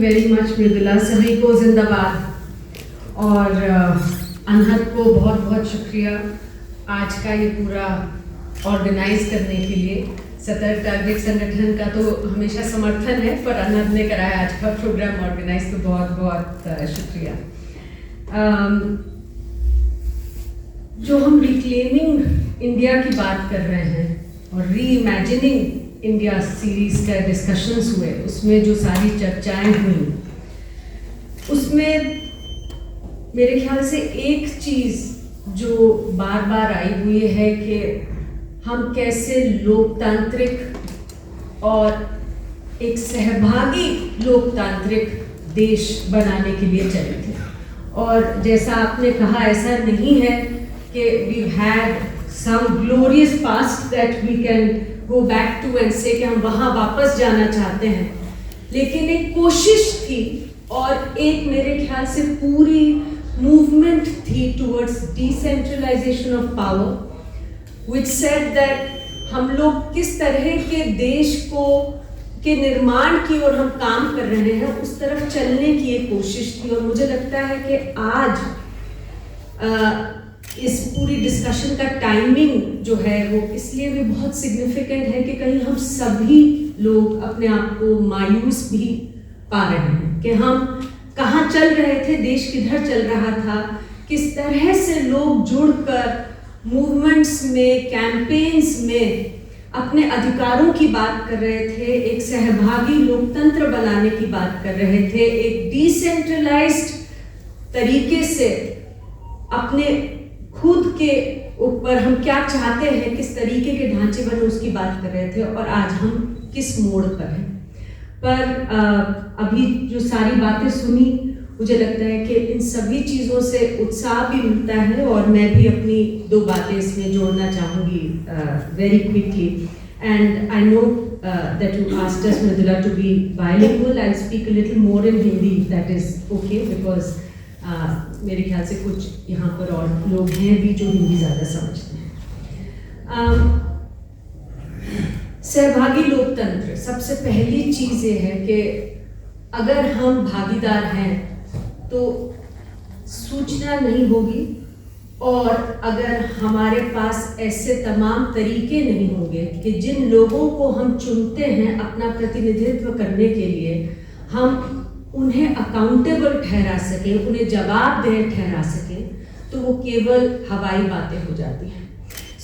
Very much Mridula, सभी को जिंदाबाद। और अनहद को बहुत बहुत शुक्रिया आज का ये पूरा ऑर्गेनाइज करने के लिए। सतर्क नागरिक संगठन का तो हमेशा समर्थन है, पर अनहद ने कराया आज का प्रोग्राम ऑर्गेनाइज, तो बहुत बहुत शुक्रिया। जो हम रिक्लेमिंग इंडिया की बात कर रहे हैं और री इमेजिनिंग इंडिया सीरीज का डिस्कशंस हुए, उसमें जो सारी चर्चाएं हुई, उसमें मेरे ख्याल से एक चीज़ जो बार बार आई हुई है कि हम कैसे लोकतांत्रिक और एक सहभागी लोकतांत्रिक देश बनाने के लिए चले थे। और जैसा आपने कहा, ऐसा नहीं है कि we had some glorious past that we can go back to and say कि हम वहाँ वापस जाना चाहते हैं, लेकिन एक कोशिश थी और एक मेरे ख्याल से पूरी मूवमेंट थी towards decentralisation of power, which said that हम लोग किस तरह के देश को के निर्माण की ओर हम काम कर रहे हैं, उस तरफ चलने की एक कोशिश थी। और मुझे लगता है कि आज इस पूरी डिस्कशन का टाइमिंग जो है वो इसलिए भी बहुत सिग्निफिकेंट है कि कहीं हम सभी लोग अपने आप को मायूस भी पा रहे हैं कि हम कहाँ चल रहे थे, देश किधर चल रहा था, किस तरह से लोग जुड़कर मूवमेंट्स में, कैंपेन्स में अपने अधिकारों की बात कर रहे थे, एक सहभागी लोकतंत्र बनाने की बात कर रहे थे, एक डिसेंट्रलाइज्ड तरीके से अपने खुद के ऊपर हम क्या चाहते हैं, किस तरीके के ढांचे बने, उसकी बात कर रहे थे। और आज हम किस मोड़ पर हैं। पर अभी जो सारी बातें सुनी, मुझे लगता है कि इन सभी चीज़ों से उत्साह भी मिलता है। और मैं भी अपनी दो बातें इसमें जोड़ना चाहूँगी very quickly. And I know that you asked us, Mridula, to be bilingual. I'll speak a little more in Hindi, that is okay, because मेरे ख्याल से कुछ यहाँ पर और लोग हैं भी जो हिंदी ज़्यादा समझते हैं। सहभागी लोकतंत्र, सबसे पहली चीज़ ये है कि अगर हम भागीदार हैं तो सूचना नहीं होगी, और अगर हमारे पास ऐसे तमाम तरीके नहीं होंगे कि जिन लोगों को हम चुनते हैं अपना प्रतिनिधित्व करने के लिए, हम उन्हें अकाउंटेबल ठहरा सकें, उन्हें जवाबदेह ठहरा सकें, तो वो केवल हवाई बातें हो जाती हैं।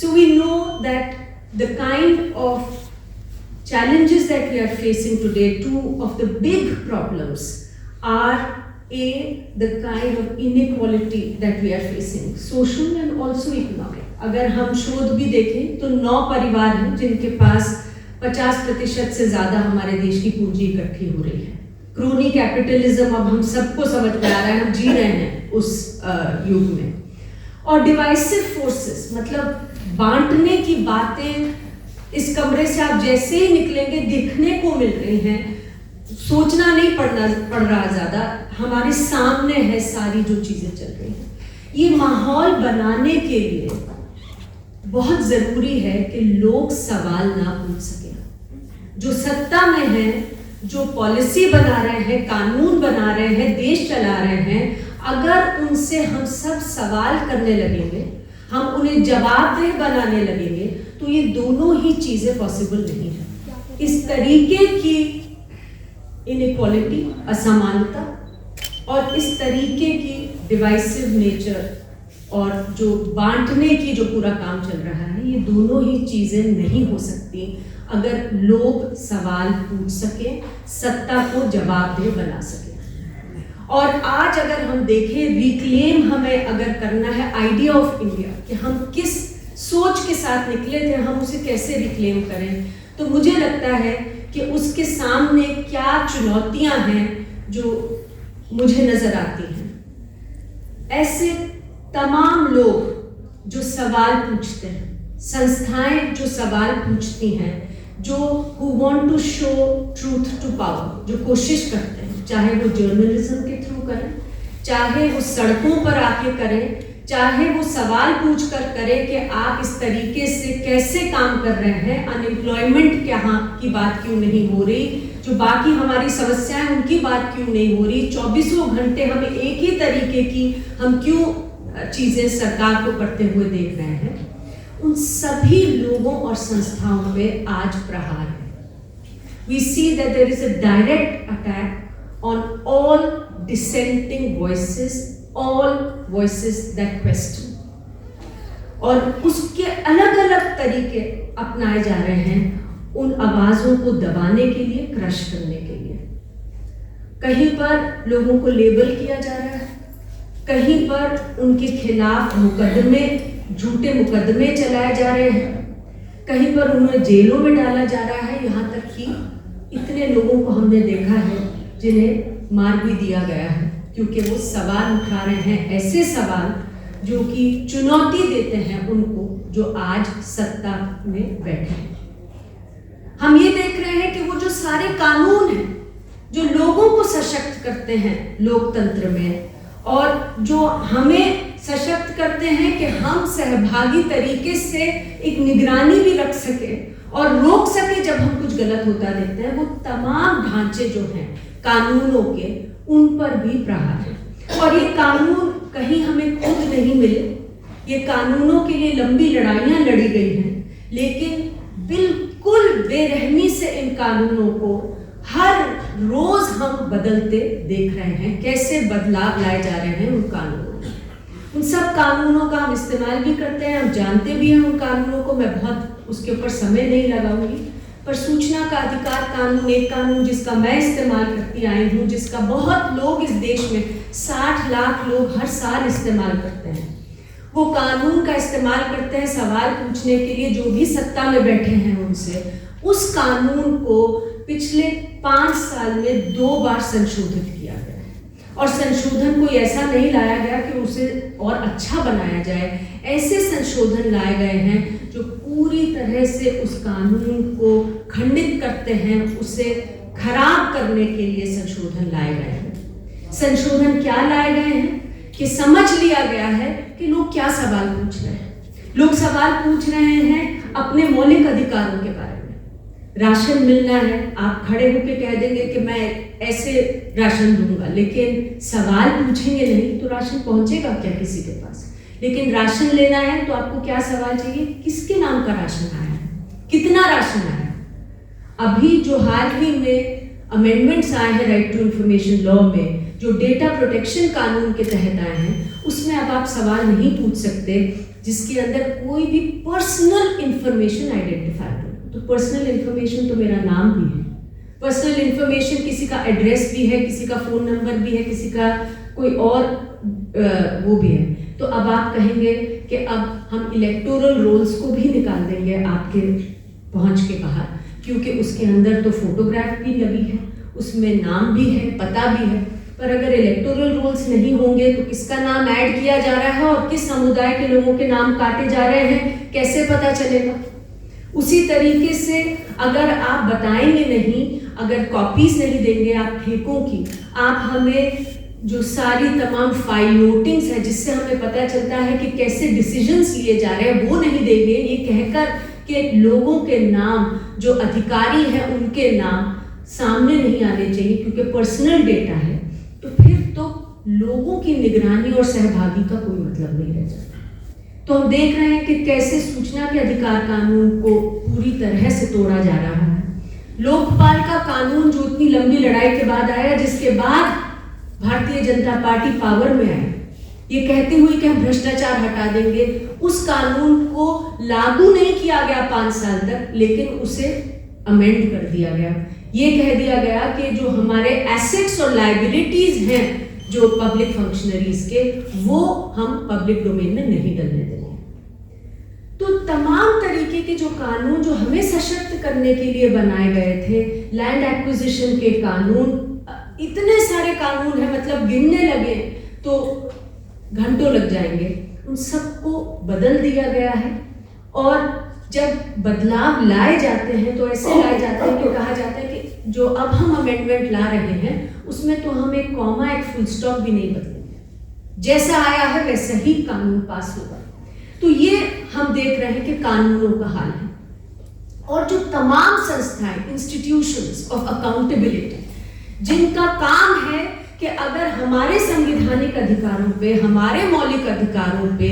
So we know that the kind of challenges that we are facing today, two of the big problems are the kind of inequality that we are facing, social and also economic. अगर हम शोध भी देखें तो 9 परिवार हैं जिनके पास 50% से ज़्यादा हमारे देश की पूंजी इकट्ठी हो रही है। क्रोनी कैपिटलिज्म अब हम सबको समझ में आ रहा है, हम जी रहे हैं उस युग में। और डिवाइसिव फोर्सेस, मतलब बांटने की बातें इस कमरे से आप जैसे ही निकलेंगे दिखने को मिल रही हैं, सोचना नहीं पड़ रहा ज़्यादा, हमारे सामने है सारी जो चीज़ें चल रही हैं। ये माहौल बनाने के लिए बहुत ज़रूरी है कि लोग सवाल ना पूछ सकें। जो सत्ता में हैं, जो पॉलिसी बना रहे हैं, कानून बना रहे हैं, देश चला रहे हैं, अगर उनसे हम सब सवाल करने लगेंगे, हम उन्हें जवाबदेह बनाने लगेंगे, तो ये दोनों ही चीज़ें पॉसिबल नहीं है। इस तरीके की इनइक्वालिटी, असमानता, और इस तरीके की डिवाइसिव नेचर और जो बांटने की जो पूरा काम चल रहा है, ये दोनों ही चीज़ें नहीं हो सकती अगर लोग सवाल पूछ सकें, सत्ता को जवाबदेह बना सकें। और आज अगर हम देखें, रिक्लेम हमें अगर करना है आइडिया ऑफ इंडिया, कि हम किस सोच के साथ निकले थे, हम उसे कैसे रिक्लेम करें, तो मुझे लगता है कि उसके सामने क्या चुनौतियां हैं जो मुझे नजर आती हैं। ऐसे तमाम लोग जो सवाल पूछते हैं, संस्थाएं जो सवाल पूछती हैं, जो who want to show truth to power, जो कोशिश करते हैं, चाहे वो जर्नलिज्म के थ्रू करें, चाहे वो सड़कों पर आके करें, चाहे वो सवाल पूछ कर करें कि आप इस तरीके से कैसे काम कर रहे हैं, अनएम्प्लॉयमेंट यहाँ की बात क्यों नहीं हो रही, जो बाकी हमारी समस्याएं उनकी बात क्यों नहीं हो रही, 24 घंटे हमें एक ही तरीके की हम क्यों चीजें सरकार को करते हुए देख रहे हैं, उन सभी लोगों और संस्थाओं पे आज प्रहार है। We see that there is a direct attack on all dissenting voices, all voices that question. और उसके अलग अलग तरीके अपनाए जा रहे हैं उन आवाजों को दबाने के लिए, क्रश करने के लिए। कहीं पर लोगों को लेबल किया जा रहा है, कहीं पर उनके खिलाफ मुकदमे, झूठे मुकदमे चलाए जा रहे हैं, कहीं पर उन्हें जेलों में डाला जा रहा है। यहाँ तक कि इतने लोगों को हमने देखा है जिन्हें मार भी दिया गया है क्योंकि वो सवाल उठा रहे हैं, ऐसे सवाल जो कि चुनौती देते हैं उनको जो आज सत्ता में बैठे हैं। हम ये देख रहे हैं कि वो जो सारे कानून हैं जो लोगों को सशक्त करते हैं लोकतंत्र में, और जो हमें सशक्त करते हैं कि हम सहभागी तरीके से एक निगरानी भी रख सके और रोक सके जब हम कुछ गलत होता देखते हैं, वो तमाम ढांचे जो हैं कानूनों के, उन पर भी प्रहार है। और ये कानून कहीं हमें खुद नहीं मिले, ये कानूनों के लिए लंबी लड़ाइयां लड़ी गई हैं, लेकिन बिल्कुल बेरहमी से इन कानूनों को हर रोज हम बदलते देख रहे हैं। कैसे बदलाव लाए जा रहे हैं उन कानूनों में, उन सब कानूनों का हम इस्तेमाल भी करते हैं, हम जानते भी हैं उन कानूनों को। मैं बहुत उसके ऊपर समय नहीं लगाऊंगी, पर सूचना का अधिकार कानून, एक कानून जिसका मैं इस्तेमाल करती आई हूँ, जिसका बहुत लोग इस देश में 60 लाख लोग हर साल इस्तेमाल करते हैं, वो कानून का इस्तेमाल करते हैं सवाल पूछने के लिए जो भी सत्ता में बैठे हैं उनसे। उस कानून को पिछले 5 साल में 2 बार संशोधित किया गया है, और संशोधन कोई ऐसा नहीं लाया गया कि उसे और अच्छा बनाया जाए। ऐसे संशोधन लाए गए हैं जो पूरी तरह से उस कानून को खंडित करते हैं, उसे खराब करने के लिए संशोधन लाए गए हैं। संशोधन क्या लाए गए हैं कि समझ लिया गया है कि लोग क्या सवाल पूछ रहे हैं। लोग सवाल पूछ रहे हैं अपने मौलिक अधिकारों के बारे में। राशन मिलना है, आप खड़े होकर कह देंगे कि मैं ऐसे राशन दूंगा, लेकिन सवाल पूछेंगे नहीं तो राशन पहुंचेगा क्या किसी के पास? लेकिन राशन लेना है तो आपको क्या सवाल चाहिए? किसके नाम का राशन आया है, कितना राशन आया है? अभी जो हाल ही में अमेंडमेंट्स आए हैं राइट टू इंफॉर्मेशन लॉ में, जो डेटा प्रोटेक्शन कानून के तहत आए हैं, उसमें अब आप सवाल नहीं पूछ सकते जिसके अंदर कोई भी पर्सनल इंफॉर्मेशन आइडेंटिफाई हो। तो पर्सनल इंफॉर्मेशन तो मेरा नाम भी है, पर्सनल इंफॉर्मेशन किसी का एड्रेस भी है, किसी का फोन नंबर भी है, किसी का कोई और वो भी है। तो अब आप कहेंगे कि अब हम इलेक्टोरल रोल्स को भी निकाल देंगे आपके पहुंच के बाहर, क्योंकि उसके अंदर तो फोटोग्राफ भी लगी है, उसमें नाम भी है, पता भी है। पर अगर इलेक्टोरल रोल्स नहीं होंगे तो किसका नाम ऐड किया जा रहा है और किस समुदाय के लोगों के नाम काटे जा रहे हैं, कैसे पता चलेगा? उसी तरीके से अगर आप बताएंगे नहीं, अगर कॉपीज नहीं देंगे आप ठेकों की, आप हमें जो सारी तमाम फाइल नोटिंग्स है जिससे हमें पता चलता है कि कैसे डिसीजंस लिए जा रहे हैं, वो नहीं देंगे, ये कहकर कि लोगों के नाम जो अधिकारी हैं उनके नाम सामने नहीं आने चाहिए क्योंकि पर्सनल डेटा है, तो फिर तो लोगों की निगरानी और सहभागी का कोई मतलब नहीं रह जाता। तो हम देख रहे हैं कि कैसे सूचना के अधिकार कानून को पूरी तरह से तोड़ा जा रहा है। लोकपाल का कानून जो इतनी लंबी लड़ाई के बाद आया, जिसके बाद भारतीय जनता पार्टी पावर में आई, ये कहती हुई कि हम भ्रष्टाचार हटा देंगे, उस कानून को लागू नहीं किया गया 5 साल तक, लेकिन उसे अमेंड कर दिया गया। ये कह दिया गया कि जो हमारे एसेट्स और लायबिलिटीज हैं जो पब्लिक फंक्शनरीज के, वो हम पब्लिक डोमेन में नहीं डलने देंगे। तो तमाम तरीके के जो कानून जो हमें सशक्त करने के लिए बनाए गए थे, लैंड एक्विजिशन के कानून, इतने सारे कानून हैं, मतलब गिनने लगे तो घंटों लग जाएंगे, उन सबको बदल दिया गया है। और जब बदलाव लाए जाते हैं तो ऐसे लाए जाते हैं कि कहा जाता है कि जो अब हम अमेंडमेंट ला रहे हैं उसमें तो हम एक कॉमा, एक फुल स्टॉप भी नहीं बदलेंगे, जैसा आया है वैसा ही कानून पास होगा। तो ये हम देख रहे हैं कि कानूनों का हाल है। और जो तमाम संस्थाएं, इंस्टीट्यूशंस ऑफ अकाउंटेबिलिटी, जिनका काम है कि अगर हमारे संवैधानिक अधिकारों पे, हमारे मौलिक अधिकारों पे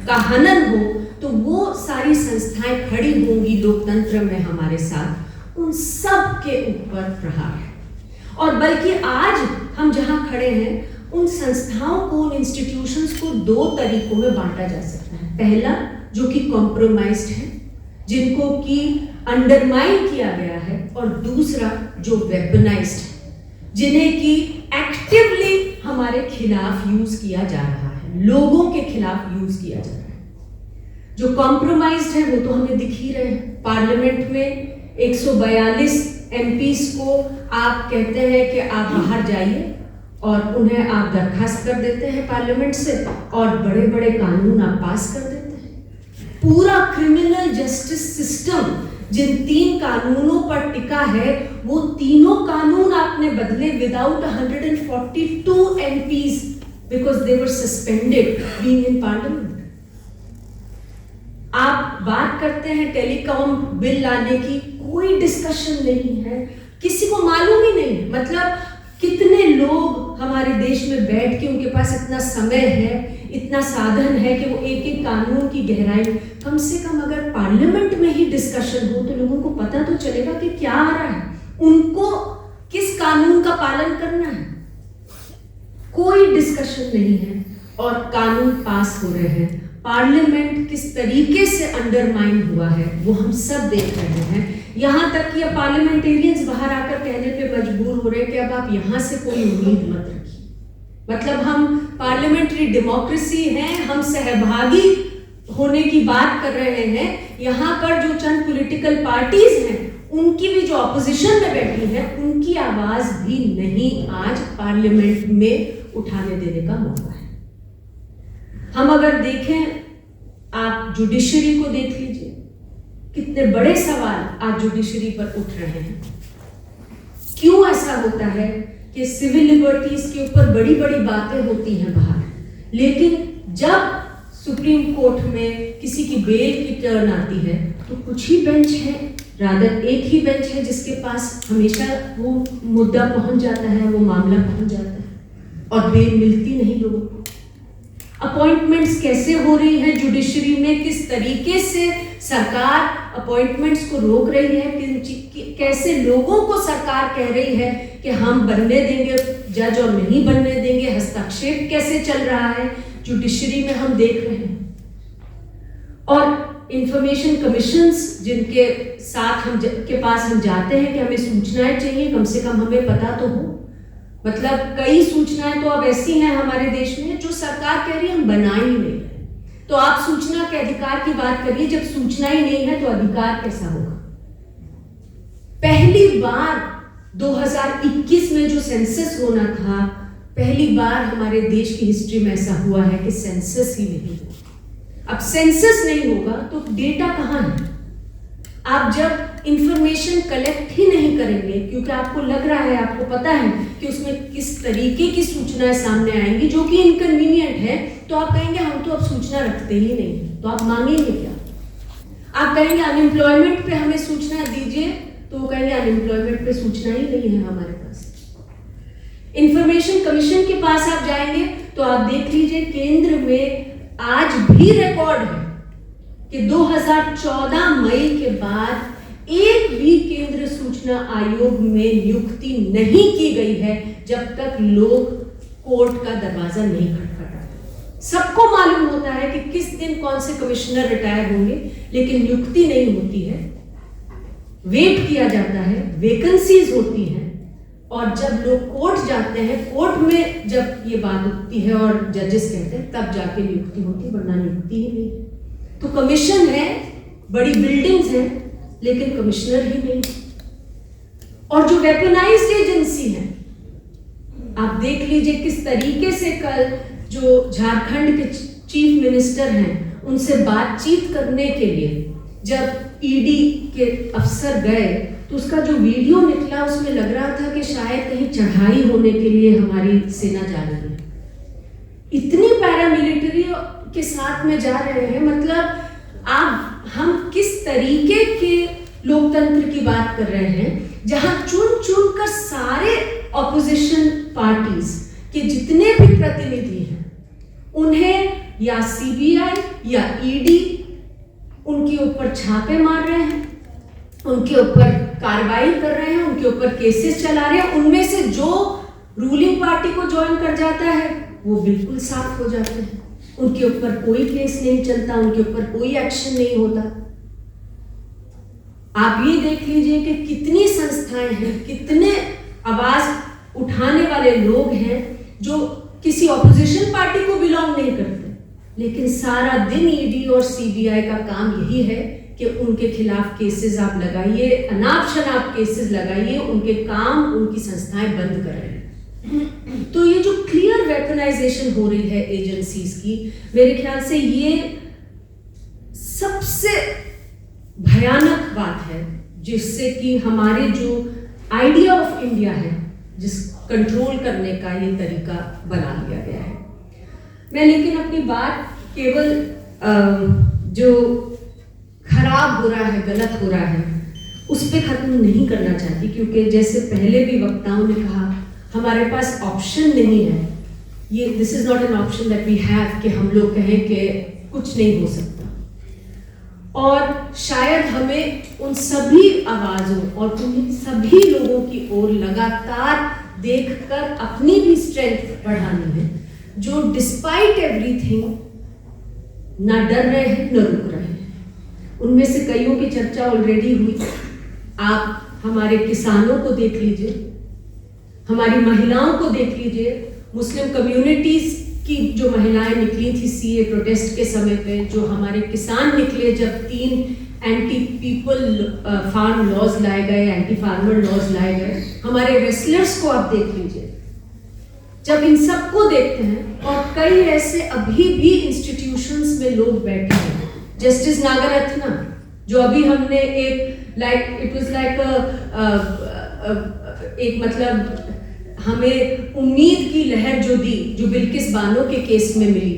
का हनन हो तो वो सारी संस्थाएं खड़ी होंगी लोकतंत्र में हमारे साथ, उन सब के ऊपर प्रहार है। और बल्कि आज हम जहां खड़े हैं, उन संस्थाओं को, उन इंस्टीट्यूशंस को दो तरीकों में बांटा जा सकता है। पहला जो कि कॉम्प्रोमाइज्ड है, जिनको कि अंडरमाइन किया गया है, और दूसरा जो वेपनाइज्ड है, जिन्हें कि एक्टिवली हमारे खिलाफ यूज किया जा रहा है, लोगों के खिलाफ यूज किया जा रहा है। जो कॉम्प्रोमाइज्ड है वो तो हमें दिख ही रहे हैं। पार्लियामेंट में 142 एमपीज को आप कहते हैं कि आप बाहर जाइए, और उन्हें आप दरखास्त कर देते हैं पार्लियामेंट से, और बड़े बड़े कानून आप पास कर देते हैं। पूरा क्रिमिनल जस्टिस सिस्टम जिन 3 कानूनों पर टिका है, वो तीनों कानून आपने बदले without 142 MPs, because they were suspended being in parliament. आप बात करते हैं टेलीकॉम बिल लाने की, कोई डिस्कशन नहीं है, किसी को मालूम ही नहीं है। मतलब कितने लोग हमारे देश में बैठ के, उनके पास इतना समय है, इतना साधन है कि वो एक एक कानून की गहराई, कम से कम अगर पार्लियामेंट में ही डिस्कशन हो तो लोगों को पता तो चलेगा कि क्या आ रहा है, उनको किस कानून का पालन करना है। कोई डिस्कशन नहीं है और कानून पास हो रहे हैं। पार्लियामेंट किस तरीके से अंडरमाइन हुआ है वो हम सब देख रहे हैं। यहाँ तक कि अब पार्लियामेंटेरियंस बाहर आकर कहने पे मजबूर हो रहे हैं कि अब आप यहाँ से कोई उम्मीद मत रखिए। मतलब हम पार्लियामेंट्री डेमोक्रेसी हैं, हम सहभागी होने की बात कर रहे हैं। यहाँ पर जो चंद पॉलिटिकल पार्टीज हैं, उनकी भी जो ऑपोजिशन में बैठी है, उनकी आवाज भी नहीं आज पार्लियामेंट में उठाने देने का मौका है। हम अगर देखें, आप जुडिशरी को देख लीजिए, कितने बड़े सवाल आज जुडिशरी पर उठ रहे हैं। क्यों ऐसा होता है कि सिविल लिबर्टीज के ऊपर बड़ी बड़ी बातें होती हैं बाहर, लेकिन जब सुप्रीम कोर्ट में किसी की बेल की टर्न आती है तो कुछ ही बेंच है, रादर एक ही बेंच है जिसके पास हमेशा वो मुद्दा पहुंच जाता है, वो मामला पहुंच जाता है, और बेल मिलती नहीं लोगों को। अपॉइंटमेंट्स कैसे हो रही है जुडिशरी में, किस तरीके से सरकार अपॉइंटमेंट्स को रोक रही है, कैसे लोगों को सरकार कह रही है कि हम बनने देंगे जज और नहीं बनने देंगे, हस्तक्षेप कैसे चल रहा है जुडिशरी में हम देख रहे हैं। और इंफॉर्मेशन कमीशंस जिनके साथ हम के पास हम जाते हैं कि हमें सूचनाएं चाहिए, कम से कम हमें पता तो हो। मतलब कई सूचनाएं तो अब ऐसी हैं हमारे देश में जो सरकार कह रही है हम बना ही नहीं। तो आप सूचना के अधिकार की बात करिए, जब सूचना ही नहीं है तो अधिकार कैसा होगा। पहली बार 2021 में जो सेंसस होना था, पहली बार हमारे देश की हिस्ट्री में ऐसा हुआ है कि सेंसस ही नहीं हुआ। अब सेंसस नहीं होगा तो डेटा कहां है। आप जब इंफॉर्मेशन कलेक्ट ही नहीं करेंगे, क्योंकि आपको लग रहा है, आपको पता है कि उसमें किस तरीके की सूचनाएं सामने आएंगी जो कि इनकन्वीनियंट है, तो आप कहेंगे हम तो अब सूचना रखते ही नहीं, तो आप मांगेंगे क्या। आप कहेंगे अनएम्प्लॉयमेंट पे हमें सूचना दीजिए, तो वो कहेंगे अनएम्प्लॉयमेंट पे सूचना ही नहीं है हमारे पास। इंफॉर्मेशन कमीशन के पास आप जाएंगे तो आप देख लीजिए, केंद्र में आज भी रिकॉर्ड है कि 2014 मई के बाद एक भी केंद्र सूचना आयोग में नियुक्ति नहीं की गई है जब तक लोग कोर्ट का दरवाजा नहीं खटखटाते। सबको मालूम होता है कि किस दिन कौन से कमिश्नर रिटायर होंगे, लेकिन नियुक्ति नहीं होती है, वेट किया जाता है, वैकेंसीज होती हैं, और जब लोग कोर्ट जाते हैं, कोर्ट में जब ये बात उठती है और जजेस कहते हैं तब जाके नियुक्ति होती, वरना नियुक्ति ही नहीं। तो कमीशन है, बड़ी बिल्डिंग्स हैं, लेकिन कमिश्नर ही नहीं। और जो वेपनाइज्ड एजेंसी है, आप देख लीजिए किस तरीके से कल जो झारखंड के चीफ मिनिस्टर हैं, उनसे बातचीत करने के लिए जब ईडी के अफसर गए तो उसका जो वीडियो निकला उसमें लग रहा था कि शायद कहीं चढ़ाई होने के लिए हमारी सेना जा रही है। इतनी पैरामिलिट्री के साथ में जा रहे हैं। मतलब आप हम किस तरीके के लोकतंत्र की बात कर रहे हैं, जहां चुन चुन कर सारे ऑपोजिशन पार्टीज के जितने भी प्रतिनिधि हैं उन्हें या सीबीआई या ईडी उनके ऊपर छापे मार रहे हैं, उनके ऊपर कार्रवाई कर रहे हैं, उनके ऊपर केसेस चला रहे हैं। उनमें से जो रूलिंग पार्टी को ज्वाइन कर जाता है वो बिल्कुल साफ हो जाते हैं, उनके ऊपर कोई केस नहीं चलता, उनके ऊपर कोई एक्शन नहीं होता। आप ये देख लीजिए कि कितनी संस्थाएं हैं, कितने आवाज उठाने वाले लोग हैं जो किसी ऑपोजिशन पार्टी को बिलोंग नहीं करते, लेकिन सारा दिन ईडी और सीबीआई का काम यही है कि उनके खिलाफ केसेस आप लगाइए, अनाप शनाप केसेस लगाइए, उनके काम, उनकी संस्थाएं बंद कर रहे हैं। तो ये जो क्लियर वेपनाइजेशन हो रही है एजेंसीज की, मेरे ख्याल से ये सबसे भयानक बात है, जिससे कि हमारे जो आइडिया ऑफ इंडिया है, जिस कंट्रोल करने का ये तरीका बना लिया गया है। मैं लेकिन अपनी बात केवल जो खराब हो रहा है, गलत हो रहा है, उस पर खत्म नहीं करना चाहती, क्योंकि जैसे पहले भी वक्ताओं ने कहा, हमारे पास ऑप्शन नहीं है। ये this is not an option that we have कि हम लोग कहें कि कुछ नहीं हो सकता। और शायद हमें उन सभी आवाजों और उन सभी लोगों की ओर लगातार देखकर अपनी भी स्ट्रेंथ बढ़ानी है, जो डिस्पाइट एवरीथिंग ना डर रहे हैं न रुक रहे हैं। उनमें से कईयों की चर्चा ऑलरेडी हुई। आप हमारे किसानों को देख लीजिए, हमारी महिलाओं को देख लीजिए, मुस्लिम कम्युनिटीज की जो महिलाएं निकली थी सीए प्रोटेस्ट के समय पे, जो हमारे किसान निकले जब 3 एंटी पीपल फार्म लॉज लाए गए, एंटी फार्मर लॉज लाए गए, हमारे रेसलर्स को आप देख लीजिए। जब इन सबको देखते हैं, और कई ऐसे अभी भी इंस्टीट्यूशंस में लोग बैठे हैं, जस्टिस नागरत्ना, जो अभी हमने एक इट वाज लाइक एक मतलब हमें उम्मीद की लहर जो दी, जो बिल्किस बानो के केस में मिली।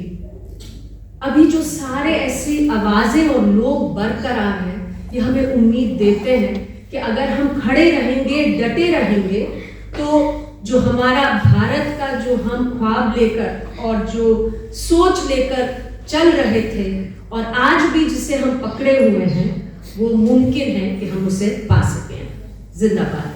अभी जो सारे ऐसी आवाजें और लोग बरकरार हैं, ये हमें उम्मीद देते हैं कि अगर हम खड़े रहेंगे, डटे रहेंगे, तो जो हमारा भारत का जो हम ख्वाब लेकर और जो सोच लेकर चल रहे थे, और आज भी जिसे हम पकड़े हुए हैं, वो मुमकिन है कि हम उसे पा सकें। जिंदाबाद।